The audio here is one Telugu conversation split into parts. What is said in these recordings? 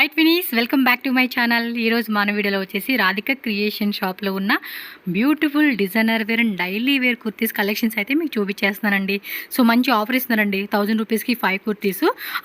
Hi twinies, welcome back to my channel. ఈరోజు మన వీడియోలో వచ్చేసి రాధిక క్రియేషన్ షాప్లో ఉన్న beautiful designer wear and daily wear kurtis collections అయితే మీకు చూపించేస్తున్నానండి. సో మంచి ఆఫర్ ఇస్తున్నారండి, 1000 రూపీస్కి 5 కుర్తీస్.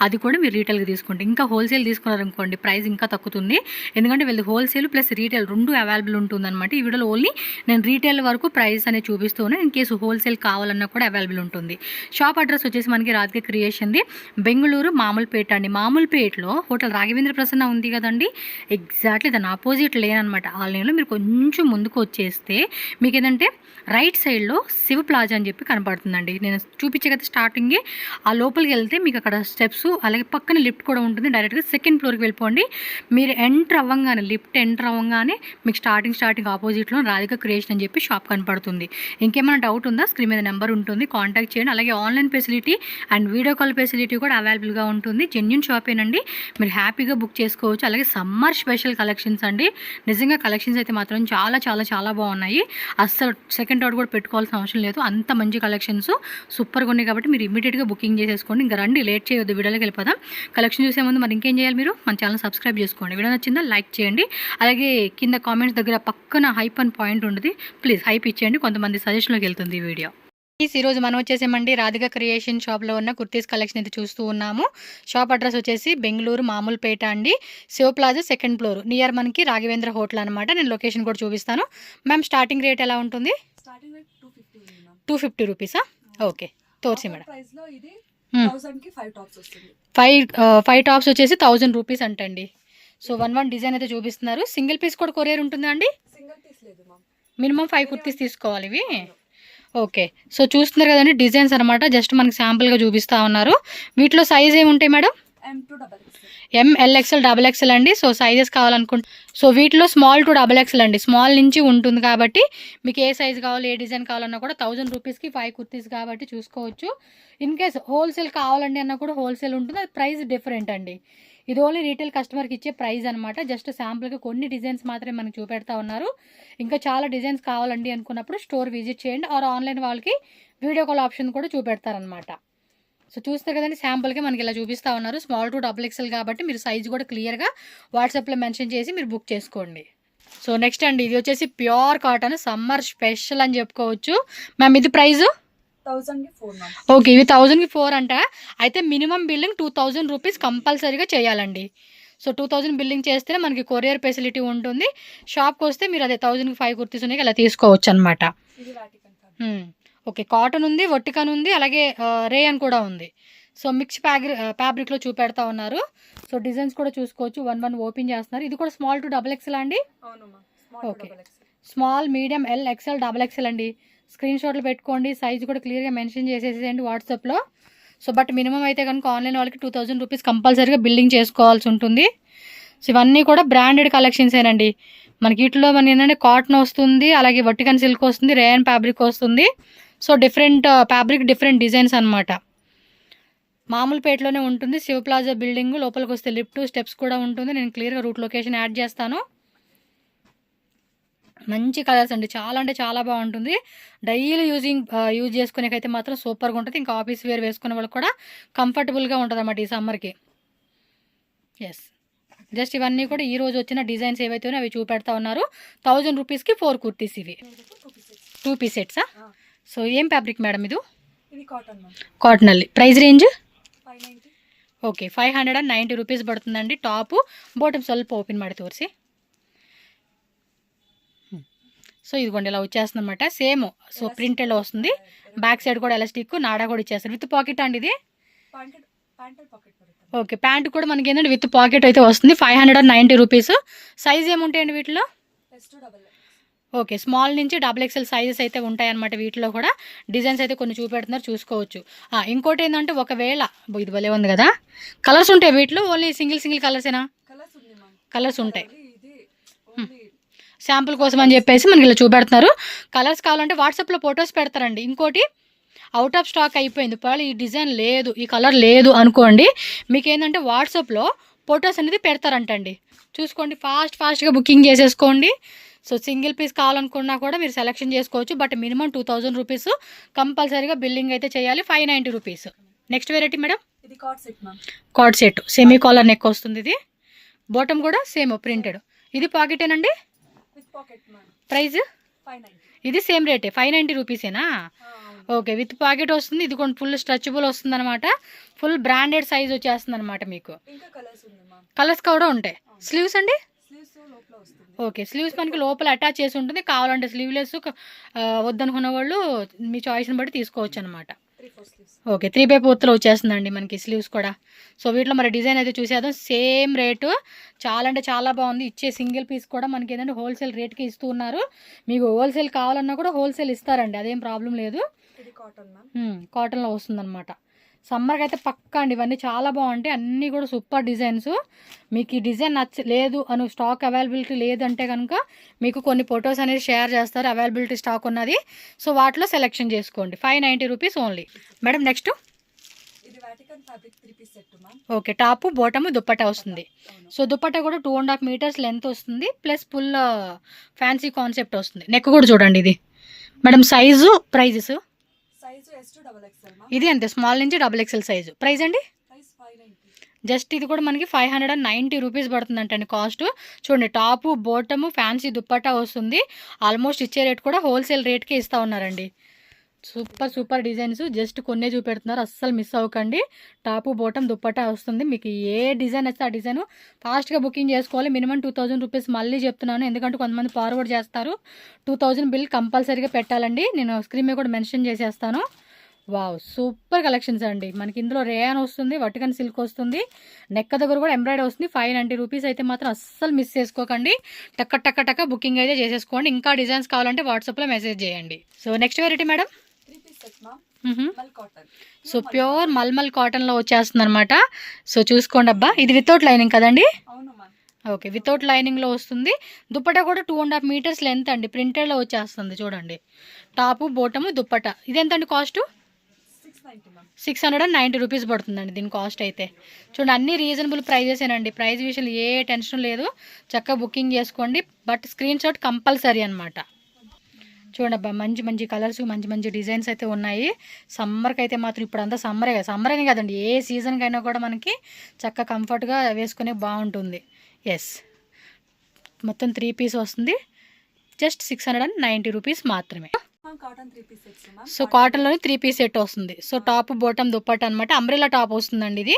అది కూడా మీరు రీటైల్గా తీసుకుంటే, ఇంకా హోల్సేల్ తీసుకున్నారనుకోండి ప్రైస్ ఇంకా తగ్గుతుంది. ఎందుకంటే వీళ్ళు హోల్సేల్ ప్లస్ రీటైల్ రెండు అవైలబుల్ ఉంటుందన్నమాట. ఈ వీడియోలో ఓన్లీ నేను రీటైల్ వరకు ప్రైస్ అనేది చూపిస్తూనే, ఇన్ కేసు హోల్సేల్ కావాలన్నా కూడా అవైలబుల్ ఉంటుంది. షాప్ అడ్రస్ వచ్చేసి మనకి రాధిక క్రియేషన్ది బెంగళూరు మామూలుపేట అండి. మామూలుపేటలో హోటల్ రాఘవేంద్ర ప్రసన్న ఉంది కదండి, ఎగ్జాక్ట్లీ దాని ఆపోజిట్ లేన్ అనమాట. ఆ లేన్లో మీరు కొంచెం ముందుకు వచ్చేస్తే మీకు ఏంటంటే రైట్ సైడ్లో శివ ప్లాజా అని చెప్పి కనపడుతుందండి. నేను చూపించే కదా స్టార్టింగే, ఆ లోపలికి వెళ్తే మీకు అక్కడ స్టెప్స్ అలాగే పక్కన లిఫ్ట్ కూడా ఉంటుంది. డైరెక్ట్గా సెకండ్ ఫ్లోర్కి వెళ్ళిపోండి. మీరు ఎంటర్ అవ్వగానే, లిఫ్ట్ ఎంటర్ అవ్వగానే మీకు స్టార్టింగ్ ఆపోజిట్లో రాధిక క్రియేషన్ అని చెప్పి షాప్ కనపడుతుంది. ఇంకేమైనా డౌట్ ఉందా, స్క్రీన్ మీద నెంబర్ ఉంటుంది, కాంటాక్ట్ చేయండి. అలాగే online facility and video call facility కూడా అవైలబుల్గా ఉంటుంది. జెన్యూన్ షాపేనండి, మీరు హ్యాపీగా బుక్ చేసుకోవచ్చు. అలాగే సమ్మర్ స్పెషల్ కలెక్షన్స్ అండి. నిజంగా కలెక్షన్స్ అయితే మాత్రం చాలా చాలా చాలా బాగున్నాయి. అస్సలు సెకండ్ థాట్ కూడా పెట్టుకోవాల్సిన అవసరం లేదు, అంత మంచి కలెక్షన్స్ సూపర్గా ఉన్నాయి. కాబట్టి మీరు ఇమీడియట్గా బుకింగ్ చేసేసుకోండి. ఇంకా రండి, లేట్ చేయొద్దు, వీడియోలోకి వెళ్ళిపోదాం. కలెక్షన్ చూసే ముందు మరి ఇంకేం చేయాలి, మీరు మన ఛానల్ సబ్స్క్రైబ్ చేసుకోండి. వీడియో నచ్చిందా లైక్ చేయండి. అలాగే కింద కామెంట్స్ దగ్గర పక్కన హైప్ అని పాయింట్ ఉంటుంది, ప్లీజ్ హైప్ ఇచ్చేయండి, కొంతమంది సజెషన్లోకి వెళ్తుంది ఈ వీడియో. ఈరోజు మనం వచ్చేసామండి రాధిక క్రియేషన్ షాప్లో ఉన్న కుర్తీస్ కలెక్షన్ అయితే చూస్తూ ఉన్నాము. షాప్ అడ్రస్ వచ్చేసి బెంగళూరు మామూలుపేట అండి, Shiva plaza second floor near మనకి రాఘవేంద్ర హోటల్ అనమాట. నేను లొకేషన్ కూడా చూపిస్తాను. మ్యామ్ స్టార్టింగ్ రేట్ ఎలా ఉంటుంది? 250 రూపీసా? ఓకే, తోర్సి మేడం. ఫైవ్ టాప్స్ వచ్చేసి 1000 రూపీస్ అంటండి. సో 1 డిజైన్ అయితే చూపిస్తున్నారు. సింగిల్ పీస్ కూడా కొరియర్ ఉంటుందా అండి? మినిమం 5 కుర్తీస్ తీసుకోవాలి ఇవి. ఓకే, సో చూస్తున్నారు కదండి డిజైన్స్ అనమాట, జస్ట్ మనకి శాంపుల్గా చూపిస్తూ ఉన్నారు. వీటిలో సైజ్ ఏముంటాయి మేడం? ML XL XXL అండి. సో సైజెస్ కావాలనుకుంటే, సో వీటిలో స్మాల్ టు XXL అండి, స్మాల్ నుంచి ఉంటుంది. కాబట్టి మీకు ఏ సైజ్ కావాలి, ఏ డిజైన్ కావాలన్నా కూడా 1000 రూపీస్కి 5 కుర్తీస్ కాబట్టి చూసుకోవచ్చు. ఇన్ కేస్ హోల్సేల్ కావాలండి అన్నా కూడా హోల్సేల్ ఉంటుంది, అది ప్రైస్ డిఫరెంట్ అండి. ఇది ఓన్లీ రీటైల్ కస్టమర్కి ఇచ్చే ప్రైస్ అనమాట. జస్ట్ శాంపుల్గా కొన్ని డిజైన్స్ మాత్రమే మనకు చూపెడతా ఉన్నారు. ఇంకా చాలా డిజైన్స్ కావాలండి అనుకున్నప్పుడు స్టోర్ విజిట్ చేయండి, ఆర్ ఆన్లైన్ వాళ్ళకి వీడియో కాల్ ఆప్షన్ కూడా చూపెడతారనమాట. సో చూస్తారు కదండి, శాంపుల్గా మనకి ఇలా చూపిస్తూ ఉన్నారు. స్మాల్ టు XXL కాబట్టి మీరు సైజ్ కూడా క్లియర్గా వాట్సాప్లో మెన్షన్ చేసి మీరు బుక్ చేసుకోండి. సో నెక్స్ట్ అండి, ఇది వచ్చేసి ప్యూర్ కాటన్ సమ్మర్ స్పెషల్ అని చెప్పుకోవచ్చు. మ్యామ్ ఇది ప్రైస్? ఓకే, ఇవి 1000కి 4 అంట. అయితే మినిమం బిల్లింగ్ 2000 రూపీస్ కంపల్సరీగా చేయాలండి. సో 2000 బిల్లింగ్ చేస్తేనే మనకి కొరియర్ ఫెసిలిటీ ఉంటుంది. షాప్కి వస్తే మీరు అదే 1000కి 5 కుర్తీస్ ఉన్నాయి అలా తీసుకోవచ్చు అనమాట. ఓకే, కాటన్ ఉంది, వర్టికన్ ఉంది, అలాగే రేయన్ కూడా ఉంది. సో మిక్స్ ఫ్యాబ్రిక్లో చూపెడతా ఉన్నారు. సో డిజైన్స్ కూడా చూసుకోవచ్చు. 1 ఓపెన్ చేస్తున్నారు. ఇది కూడా స్మాల్ టు XXL అండి. Okay, small, medium, L XL XXL అండి. స్క్రీన్ షాట్లు పెట్టుకోండి, సైజ్ కూడా క్లియర్గా మెన్షన్ చేసేసేయండి వాట్సాప్లో. సో బట్ మినిమం అయితే కనుక ఆన్లైన్ వాళ్ళకి 2000 రూపీస్ కంపల్సరీగా బిల్లింగ్ చేసుకోవాల్సి ఉంటుంది. సో ఇవన్నీ కూడా బ్రాండెడ్ కలెక్షన్సేనండి. మనకి వీటిలో మన ఏంటంటే కాటన్ వస్తుంది, అలాగే వర్టికన్ సిల్క్ వస్తుంది, రేయన్ ఫ్యాబ్రిక్ వస్తుంది. So different fabric, different designs అనమాట. మామూలుపేటలోనే ఉంటుంది, శివ ప్లాజా బిల్డింగ్. లోపలికి వస్తే లిఫ్ట్, స్టెప్స్ కూడా ఉంటుంది. నేను క్లియర్గా రూట్ లొకేషన్ యాడ్ చేస్తాను. మంచి కలర్స్ అండి, చాలా అంటే చాలా బాగుంటుంది. డైలీ యూజ్ చేసుకునేకైతే మాత్రం సూపర్గా ఉంటుంది. ఇంకా ఆఫీస్ వేర్ వేసుకునే వాళ్ళకి కూడా కంఫర్టబుల్గా ఉంటుంది అన్నమాట ఈ సమ్మర్కి. ఎస్, జస్ట్ ఇవన్నీ కూడా ఈ రోజు వచ్చిన డిజైన్స్ ఏవైతే ఉన్నాయో అవి చూపెడతా ఉన్నారు. 1000 రూపీస్కి 4 కుర్తీస్. ఇవి 2 పీస్ సెట్సా? సో ఏం ఫ్యాబ్రిక్ మేడం ఇది? కాటన్ అల్లి. Price range? ఓకే, 590 రూపీస్ పడుతుందండి. టాపు బాటమ్ ಸ್ವಲ್ಪ ఓపెన్ ಮಾಡಿ ತೋರಿಸಿ. సో ఇదిగోండి ఇలా వచ్చేస్తుంది అనమాట. సేమ్ సో ప్రింటెడ్లో వస్తుంది. బ్యాక్ సైడ్ కూడా ఎలాస్టిక్, నాడా కూడా ఇచ్చేస్తారు. విత్ పాకెట్ అండి ఇది. ఓకే, ప్యాంట్ కూడా మనకి ఏంటంటే విత్ పాకెట్ అయితే వస్తుంది. 590 రూపీస్. సైజ్ ఏముంటాయండి వీటిలో? ఓకే, స్మాల్ నుంచి XXL సైజెస్ అయితే ఉంటాయన్నమాట. వీటిలో కూడా డిజైన్స్ అయితే కొన్ని చూపెడుతున్నారు, చూసుకోవచ్చు. ఇంకోటి ఏంటంటే, ఒకవేళ ఇది భలే ఉంది కదా, కలర్స్ ఉంటాయి వీటిలో. ఓన్లీ సింగిల్ కలర్సేనా? కలర్స్ ఉంటాయి. శాంపుల్ కోసం అని చెప్పేసి మనకి ఇలా చూపెడుతున్నారు. కలర్స్ కావాలంటే వాట్సాప్లో ఫొటోస్ పెడతారండి. ఇంకోటి, అవుట్ ఆఫ్ స్టాక్ అయిపోయింది, ఒకవేళ ఈ డిజైన్ లేదు, ఈ కలర్ లేదు అనుకోండి, మీకు ఏంటంటే వాట్సాప్లో ఫొటోస్ అనేది పెడతారంటండి. చూసుకోండి, ఫాస్ట్గా బుకింగ్ చేసేసుకోండి. సో సింగిల్ పీస్ కావాలనుకున్నా కూడా మీరు సెలెక్షన్ చేసుకోవచ్చు. బట్ మినిమం 2000 రూపీస్ కంపల్సరీగా బిల్లింగ్ అయితే చేయాలి. 590 రూపీస్. నెక్స్ట్ వెరైటీ మేడం, ఇది cord set. Semi collar neck వస్తుంది. ఇది బాటమ్ కూడా సేమ్ ప్రింటెడ్. ఇది పాకెటేనండి? With pocket ma'am. ప్రైస్ 590. ఇది సేమ్ రేటే 590 రూపీసేనా? ఓకే, విత్ పాకెట్ వస్తుంది. ఇది కొన్ని ఫుల్ స్ట్రెచబుల్ వస్తుంది అనమాట. ఫుల్ బ్రాండెడ్ సైజ్ వచ్చేస్తుంది అనమాట మీకు. ఇంకా కలర్స్ ఉంది మ్యామ్. కలర్స్ కూడా ఉంటాయి. స్లీవ్స్ అండి? స్లీవ్స్ లోపల వస్తుంది. ఓకే, స్లీవ్స్ మనకి లోపల అటాచ్ చేసి ఉంటుంది. కావాలంటే స్లీవ్లెస్ వద్దనుకున్న వాళ్ళు మీ చాయిస్ని బట్టి తీసుకోవచ్చు అనమాట. 3/4 స్లీవ్స్. ఓకే, 3/4 వచ్చేస్తుందండి మనకి స్లీవ్స్ కూడా. సో వీటిలో మరి డిజైన్ అయితే చూసేద్దాం. సేమ్ రేటు, చాలా అంటే చాలా బాగుంది. ఇచ్చే సింగిల్ పీస్ కూడా మనకి ఏంటంటే హోల్సేల్ రేట్కి ఇస్తూ ఉన్నారు. మీకు హోల్సేల్ కావాలన్నా కూడా హోల్సేల్ ఇస్తారండి, అదేం ప్రాబ్లం లేదు. ఇది కాటన్ మ్యామ్. కాటన్లో వస్తుందన్నమాట. సమ్మర్కి అయితే పక్కా అండి. ఇవన్నీ చాలా బాగుంటాయి, అన్నీ కూడా సూపర్ డిజైన్స్. మీకు ఈ డిజైన్ లేదు అని స్టాక్ అవైలబిలిటీ లేదంటే కనుక మీకు కొన్ని ఫొటోస్ అనేది షేర్ చేస్తారు, అవైలబిలిటీ స్టాక్ ఉన్నది. సో వాటిలో సెలెక్షన్ చేసుకోండి. 590 రూపీస్ ఓన్లీ. మేడం నెక్స్ట్ ఇది వాటికన్ fabric 3-piece set ma'am. Okay, top bottom dupatta వస్తుంది. సో దుప్పట్టా కూడా 2.5 మీటర్స్ లెంత్ వస్తుంది, ప్లస్ ఫుల్ ఫ్యాన్సీ కాన్సెప్ట్ వస్తుంది. నెక్ కూడా చూడండి ఇది. Madam size, prices? Size S to XXL ma'am. ఇది అంతే, స్మాల్ నుంచి XXL సైజు. ప్రైస్ అండి? ప్రైస్ 590. జస్ట్ ఇది కూడా మనకి 590 రూపీస్ పడుతుందంటండి కాస్ట్. చూడండి, టాపు బాటము ఫ్యాన్సీ దుప్పట్టా వస్తుంది. ఆల్మోస్ట్ ఇచ్చే రేట్ కూడా హోల్సేల్ రేట్కే ఇస్తూ ఉన్నారండి. సూపర్ సూపర్ డిజైన్స్, జస్ట్ కొన్నే చూపెడుతున్నారు, అస్సలు మిస్ అవ్వకండి. టాపు బాటమ్ దుప్పట్టా వస్తుంది. మీకు ఏ డిజైన్ వస్తే ఆ డిజైన్ ఫాస్ట్గా బుకింగ్ చేసుకోవాలి. మినిమం 2000 రూపీస్ మళ్ళీ చెప్తున్నాను, ఎందుకంటే కొంతమంది ఫార్వర్డ్ చేస్తారు. 2000 బిల్ కంపల్సరీగా పెట్టాలండి. నేను స్క్రీన్ మీద కూడా మెన్షన్ చేసేస్తాను. వావ్, సూపర్ కలెక్షన్స్ అండి. మనకి ఇందులో రేయాన్ వస్తుంది, వటికన్ సిల్క్ వస్తుంది, నెక్ దగ్గర కూడా ఎంబ్రాయిడరీ వస్తుంది. 590 రూపీస్ అయితే మాత్రం అస్సలు మిస్ చేసుకోకండి. టక్క టక్క టక్క బుకింగ్ అయితే చేసేసుకోండి. ఇంకా డిజైన్స్ కావాలంటే వాట్సాప్లో మెసేజ్ చేయండి. So next variety madam? 3-piece set ma'am. మల్ కాటన్. సో ప్యూర్ మల్మల్ కాటన్లో వచ్చేస్తుంది అనమాట. సో చూసుకోండి అబ్బా, ఇది వితౌట్ లైనింగ్ కదండి? అవును మ్యామ్. ఓకే, వితౌట్ లైనింగ్లో వస్తుంది. దుప్పట్టా కూడా 2.5 మీటర్స్ లెంత్ అండి, ప్రింటెడ్లో వచ్చేస్తుంది. చూడండి, టాపు బోటము దుప్పట్టా. ఇది ఎంతండి కాస్ట్? 690 మ్యామ్. 690 రూపీస్ పడుతుందండి దీని కాస్ట్ అయితే. చూడండి, అన్ని రీజనబుల్ ప్రైజెసేనండి. ప్రైస్ విషయంలో ఏ టెన్షన్ లేదు, చక్కగా బుకింగ్ చేసుకోండి. బట్ స్క్రీన్ షాట్ కంపల్సరీ అనమాట. చూడండి అబ్బా, మంచి మంచి కలర్స్, మంచి మంచి డిజైన్స్ అయితే ఉన్నాయి. సమ్మర్కి అయితే మాత్రం ఇప్పుడు అంతా సమ్మరే కదా, సమ్మర్ అని కదండి, ఏ సీజన్కైనా కూడా మనకి చక్కగా కంఫర్ట్గా వేసుకునే బాగుంటుంది. ఎస్, మొత్తం 3 పీస్ వస్తుంది. జస్ట్ 690 రూపీస్ మాత్రమే. Cotton 3-piece sets ma'am. So కాటన్లోనే 3 పీస్ సెట్ వస్తుంది. సో టాప్ బాటమ్ దుప్పట్టా అనమాట. అంబ్రెలా టాప్ వస్తుందండి ఇది.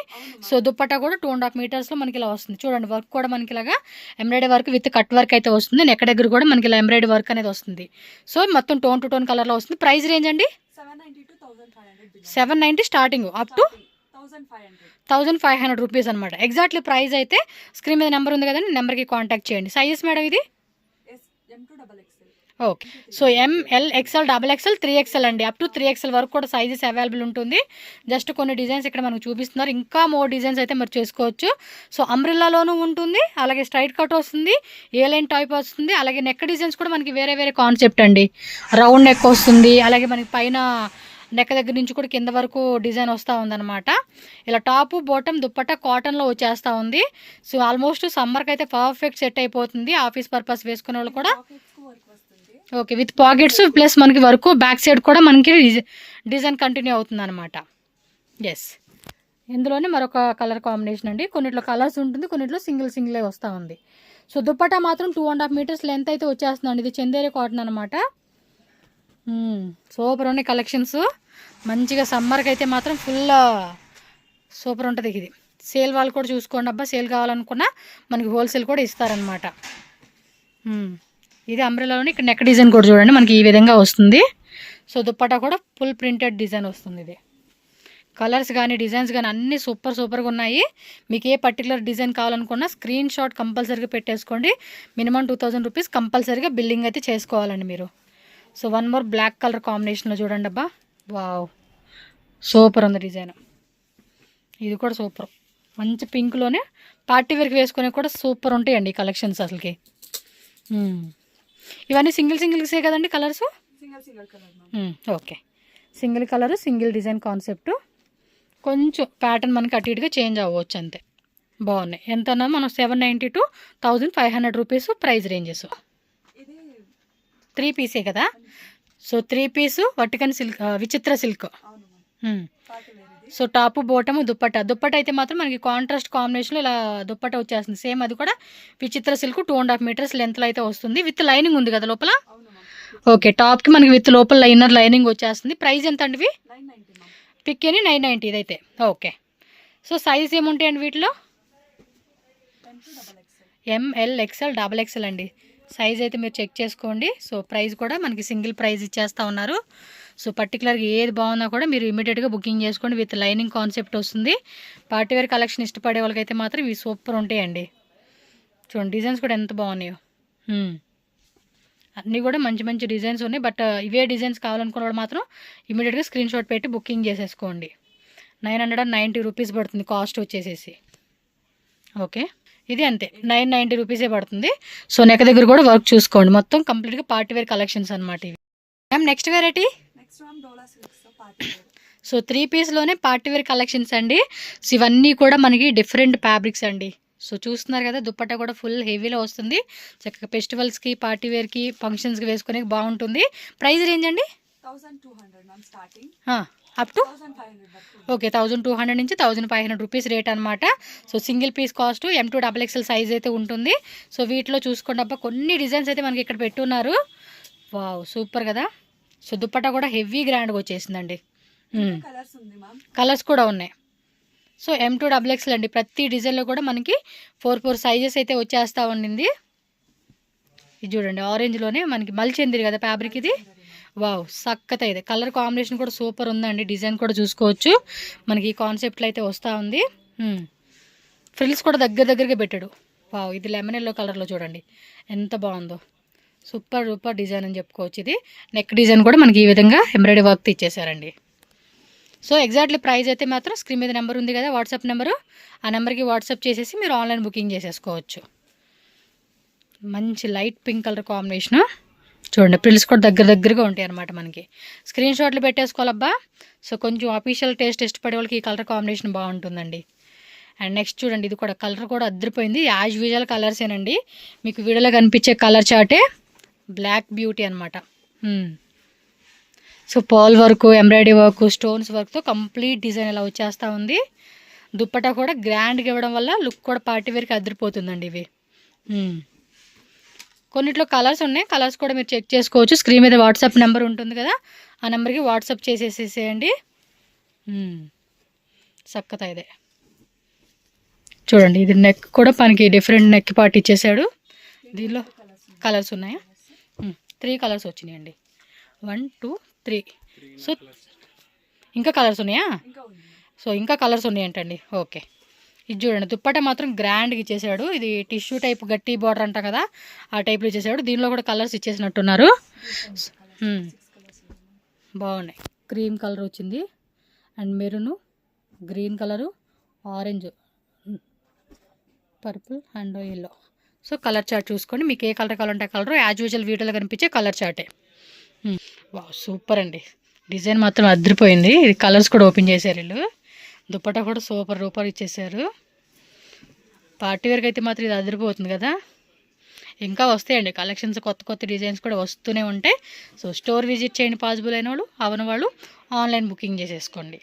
సో దుప్పట్టా కూడా 2.5 మీటర్స్లో మనకి ఇలా వస్తుంది. చూడండి, వర్క్ కూడా మనకి ఇలాగా embroidery work with cut work అయితే వస్తుంది. నెక్ దగ్గర కూడా మనకి ఇలా ఎంబ్రాయిడరీ వర్క్ అనేది వస్తుంది. సో మొత్తం టోన్ టు టోన్ కలర్లో వస్తుంది. ప్రైస్ రేంజ్ అండి? 790 to 1500. 790 starting up to 1500. 1500 rupees అనమాట. ఎగ్జాక్ట్లీ ప్రైస్ అయితే స్క్రీన్ మీద నెంబర్ ఉంది కదండి, నెంబర్కి కాంటాక్ట్ చేయండి. సైజెస్ మేడం ఇది? M to XXL. Okay, so ML XL XXL 3XL అండి, అప్ టు 3XL వరకు కూడా సైజెస్ అవైలబుల్ ఉంటుంది. జస్ట్ కొన్ని డిజైన్స్ ఇక్కడ మనకు చూపిస్తున్నారు, ఇంకా మోర్ డిజైన్స్ అయితే మరి చేసుకోవచ్చు. సో అంబ్రిల్లాలోనూ ఉంటుంది, అలాగే స్ట్రైట్ కట్ వస్తుంది, ఏ లైన్ టైప్ వస్తుంది, అలాగే నెక్ డిజైన్స్ కూడా మనకి వేరే వేరే కాన్సెప్ట్ అండి. రౌండ్ నెక్ వస్తుంది, అలాగే మనకి పైన నెక్ దగ్గర నుంచి కూడా కింద వరకు డిజైన్ వస్తూ ఉందన్నమాట. ఇలా టాపు బాటమ్ దుప్పట్టా కాటన్లో వచ్చేస్తూ ఉంది. సో ఆల్మోస్ట్ సమ్మర్కి అయితే పర్ఫెక్ట్ సెట్ అయిపోతుంది. ఆఫీస్ పర్పస్ వేసుకునే వాళ్ళు కూడా. ఓకే, విత్ పాకెట్స్ ప్లస్ మనకి వర్క్ బ్యాక్ సైడ్ కూడా మనకి డిజైన్ కంటిన్యూ అవుతుంది అనమాట. ఎస్, ఇందులోనే మరొక కలర్ కాంబినేషన్ అండి. కొన్నిట్లో కలర్స్ ఉంటుంది, కొన్నిట్లో సింగిలే వస్తూ ఉంది. సో దుప్పట్టా మాత్రం 2.5 మీటర్స్ లెంత్ అయితే వచ్చేస్తుందండి. ఇది చందేరి కాటన్ అనమాట. సూపర్ ఉన్నాయి కలెక్షన్స్. మంచిగా సమ్మర్కి అయితే మాత్రం ఫుల్ సూపర్ ఉంటుంది. ఇది సేల్ వాళ్ళు కూడా చూసుకోండి అబ్బా, సేల్ కావాలనుకున్నా మనకి హోల్సేల్ కూడా ఇస్తారనమాట. ఇది అంబ్రెలాలోని ఇక్కడ నెక్ డిజైన్ కూడా చూడండి మనకి ఈ విధంగా వస్తుంది. సో దుప్పట్టా కూడా ఫుల్ ప్రింటెడ్ డిజైన్ వస్తుంది. ఇది కలర్స్ కానీ డిజైన్స్ కానీ అన్నీ సూపర్గా ఉన్నాయి. మీకు ఏ పర్టికులర్ డిజైన్ కావాలనుకున్నా స్క్రీన్ షాట్ కంపల్సరీగా పెట్టేసుకోండి. మినిమం 2000 రూపీస్ కంపల్సరీగా బిల్లింగ్ అయితే చేసుకోవాలండి మీరు. So one more black colour కాంబినేషన్లో చూడండి అబ్బా, వావ్ సూపర్ ఉంది డిజైన్. ఇది కూడా సూపర్, మంచి పింక్లోనే పార్టీ వేర్కి వేసుకునే కూడా సూపర్ ఉంటాయండి ఈ కలెక్షన్స్ అసలుకి. ఇవన్నీ సింగిల్సే కదండి colours? Single colour. Okay, single colour single design concept. కొంచెం ప్యాటర్న్ మనకి అటు ఇటుగా చేంజ్ అవ్వచ్చు అంతే. బాగున్నాయి. ఎంతన్నా మనం 790 to 1500 రూపీస్ ప్రైస్ రేంజెస్. 3 పీసే కదా. సో 3 పీస్ వటికన్ సిల్క్, విచిత్ర silk. So top bottom dupatta అయితే మాత్రం మనకి కాంట్రాస్ట్ కాంబినేషన్లో ఇలా దుప్పట వచ్చేస్తుంది. సేమ్ అది కూడా విచిత్ర సిల్క్ 2.5 మీటర్స్ లెంత్లో అయితే వస్తుంది. విత్ లైనింగ్ ఉంది కదా లోపల. అవును మ్యామ్. ఓకే, టాప్కి మనకి విత్ లోపల ఇన్నర్ లైనింగ్ వచ్చేస్తుంది. ప్రైస్ ఎంత అండి ఇవి? 990 మ్యామ్. పిక్ అని 990 ఇదైతే. ఓకే, సో సైజ్ ఏముంటాయండి వీటిలో? M to XXL. ML XL XXL అండి. సైజ్ అయితే మీరు చెక్ చేసుకోండి. సో ప్రైస్ కూడా మనకి సింగిల్ ప్రైస్ ఇచ్చేస్తూ ఉన్నారు. సో పర్టికులర్గా ఏది బాగున్నా కూడా మీరు ఇమీడియట్గా బుకింగ్ చేసుకోండి. విత్ లైనింగ్ కాన్సెప్ట్ వస్తుంది. పార్టీవేర్ కలెక్షన్ ఇష్టపడే వాళ్ళకైతే మాత్రం ఇవి సూపర్ ఉంటాయండి. చూడండి డిజైన్స్ కూడా ఎంత బాగున్నాయో. అన్నీ కూడా మంచి మంచి డిజైన్స్ ఉన్నాయి. బట్ ఇవే డిజైన్స్ కావాలనుకున్న వాళ్ళు మాత్రం ఇమీడియట్గా స్క్రీన్ షాట్ పెట్టి బుకింగ్ చేసేసుకోండి. 990 రూపీస్ పడుతుంది కాస్ట్ వచ్చేసేసి. ఓకే, ఇది అంతే 990 రూపీసే పడుతుంది. సో నెక్ దగ్గర కూడా వర్క్ చూసుకోండి. మొత్తం కంప్లీట్గా పార్టీవేర్ కలెక్షన్స్ అనమాట ఇవి. Ma'am next variety. Next ma'am డోలా సిల్క్స్ పార్టీ వేర్. సో 3 పీస్లోనే పార్టీవేర్ కలెక్షన్స్ అండి. సో ఇవన్నీ కూడా మనకి డిఫరెంట్ ఫ్యాబ్రిక్స్ అండి. సో చూస్తున్నారు కదా, దుప్పట్టా కూడా ఫుల్ హెవీలో వస్తుంది. చక్కగా ఫెస్టివల్స్కి పార్టీవేర్కి ఫంక్షన్స్కి వేసుకునే బాగుంటుంది. ప్రైస్ రేంజ్ అండి 1200 మ్యామ్ స్టార్టింగ్. అప్ టు 1500 వరకు. ఓకే, 1200 నుంచి 1500 రూపీస్ రేట్ అనమాట. So single piece cost M2 XXL size అయితే ఉంటుంది. సో వీటిలో చూసుకోండి అబ్బా, కొన్ని డిజైన్స్ అయితే మనకి ఇక్కడ పెట్టున్నారు. వావ్ సూపర్ కదా. సో దుప్పట్టా కూడా హెవీ గ్రాండ్గా వచ్చేసిందండి. కలర్స్ ఉంది మ్యామ్. కలర్స్ కూడా ఉన్నాయి. సో M2 XXL అండి. ప్రతి డిజైన్లో కూడా మనకి 4 సైజెస్ అయితే వచ్చేస్తూ ఉండింది. ఇది చూడండి ఆరెంజ్లోనే మనకి మల్చెందిరి కదా ఫ్యాబ్రిక్ ఇది. వావ్ సక్కత ఇది. కలర్ కాంబినేషన్ కూడా సూపర్ ఉందండి. డిజైన్ కూడా చూసుకోవచ్చు. మనకి ఈ కాన్సెప్ట్లో అయితే వస్తూ ఉంది. ఫ్రిల్స్ కూడా దగ్గరగా పెట్టాడు. వావ్, ఇది లెమన్ ఎల్లో కలర్లో చూడండి ఎంత బాగుందో. సూపర్ డిజైన్ అని చెప్పుకోవచ్చు. ఇది నెక్ డిజైన్ కూడా మనకి ఈ విధంగా ఎంబ్రాయిడరీ వర్క్ ఇచ్చేసారండి. సో ఎగ్జాక్ట్లీ ప్రైస్ అయితే మాత్రం స్క్రీన్ మీద నెంబర్ ఉంది కదా, వాట్సాప్ నెంబరు. ఆ నెంబర్కి వాట్సాప్ చేసేసి మీరు ఆన్లైన్ బుకింగ్ చేసేసుకోవచ్చు. మంచి లైట్ పింక్ కలర్ కాంబినేషను చూడండి. ప్రిల్స్ కూడా దగ్గరగా ఉంటాయి అనమాట. మనకి స్క్రీన్ షాట్లు పెట్టేసుకోవాలబ్బా. సో కొంచెం అఫీషియల్ టేస్ట్ ఇష్టపడే వాళ్ళకి ఈ కలర్ కాంబినేషన్ బాగుంటుందండి. అండ్ నెక్స్ట్ చూడండి, ఇది కూడా కలర్ కూడా అద్దరిపోయింది. యాజ్ యూజువల్ కలర్సేనండి. మీకు వీడియోలో కనిపించే కలర్ చార్టే బ్లాక్ బ్యూటీ అనమాట. So pearl work, embroidery work, stones వర్క్తో కంప్లీట్ డిజైన్ ఇలా వచ్చేస్తూ ఉంది. దుప్పటా కూడా గ్రాండ్గా ఇవ్వడం వల్ల లుక్ కూడా పార్టీ వేర్కి అదిరిపోతుందండి ఇవి. కొన్నిట్లో కలర్స్ ఉన్నాయి. కలర్స్ కూడా మీరు చెక్ చేసుకోవచ్చు. స్క్రీన్ మీద వాట్సాప్ నెంబర్ ఉంటుంది కదా, ఆ నెంబర్కి వాట్సాప్ చేసేసేయండి. సక్కత ఇదే చూడండి. ఇది నెక్ కూడా మనకి డిఫరెంట్ నెక్ పార్ట్ ఇచ్చేసాడు. దీనిలో కలర్స్ ఉన్నాయా? 3 కలర్స్ వచ్చినాయండి. 1 2 3. సో ఇంకా కలర్స్ ఉన్నాయా? ఇంకా ఉంది. సో ఇంకా కలర్స్ ఉన్నాయంటండి. ఓకే, ఇది చూడండి దుప్పట మాత్రం గ్రాండ్గా ఇచ్చేసాడు. ఇది టిష్యూ టైప్ గట్టి బార్డర్ అంట కదా, ఆ టైప్లో ఇచ్చేసాడు. దీనిలో కూడా కలర్స్ ఇచ్చేసినట్టున్నారు. బాగున్నాయి. క్రీమ్ కలర్ వచ్చింది and maroon, green colour, orange, purple and yellow. So colour chart చూసుకోండి. మీకు ఏ కలర్ కావాలంటే కలర్ యాజ్ యూజువల్ వీడియోలో కనిపించే కలర్ చార్టే. వావ్ సూపర్ అండి. డిజైన్ మాత్రం అదిరిపోయింది. ఇది కలర్స్ కూడా ఓపెన్ చేశారు వీళ్ళు. దుప్పటా కూడా సూపర్ ఇచ్చేసారు. పార్టీ వేర్కి అయితే మాత్రం ఇది అదిరిపోతుంది కదా. ఇంకా వస్తాయండి కలెక్షన్స్, కొత్త డిజైన్స్ కూడా వస్తూనే ఉంటాయి. సో స్టోర్ విజిట్ చేయండి పాసిబుల్ అయిన వాళ్ళు, అవని వాళ్ళు ఆన్లైన్ బుకింగ్ చేసేసుకోండి.